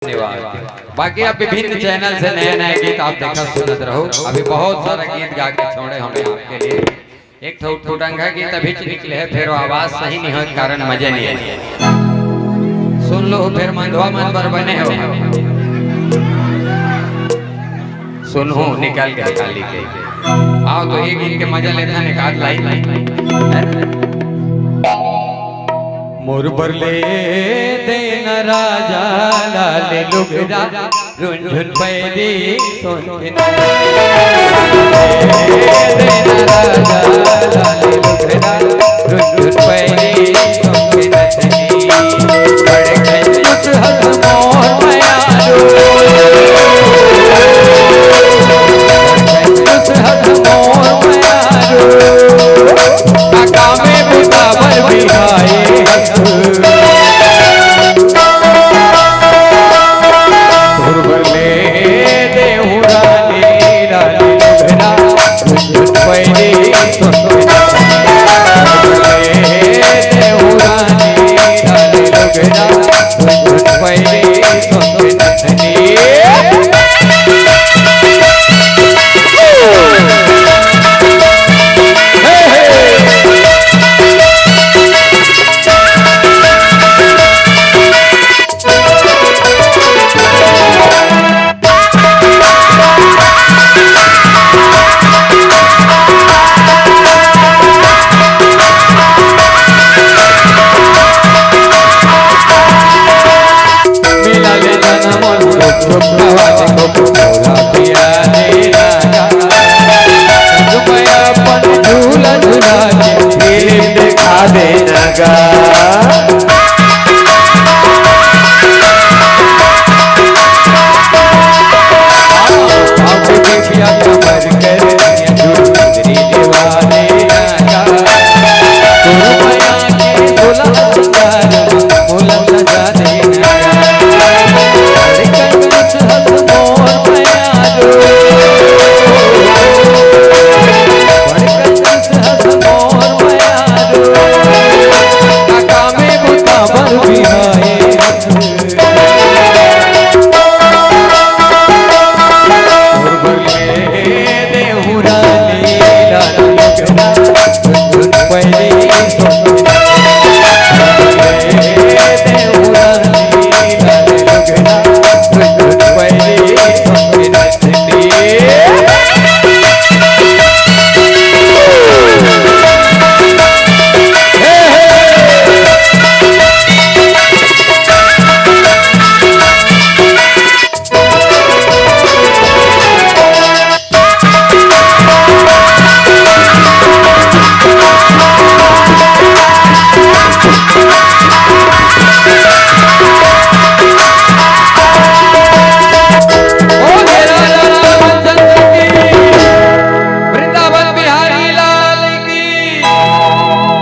धन्यवाद। बाकी आप विभिन्न चैनल से नए नए गीत आप देखा सुनते रहो। अभी बहुत सारा गीत गा के छोड़े हमने आपके लिए। एक तो टूटंगा गीत अभी निकले है, फिर आवाज सही नहीं हो कारण मजे नहीं है। सुन लो फिर मंधवा मनबर बने हो। सुनू निकाल के निकाली के आओ तो ये गीत के मजा लेता निकाल लाई मोर पर ले देना राजा लाल लुगरा रुंझुन पैरी सोन के देना राजा लाल लुगरा रुंझुन पैरी सोन के नथनी बड़े कुछ हद मोर मयारो कुछ हद मोर मयारो काका में बुतावर बिहाए झूला झूला के फिल्म दिखा देना गा।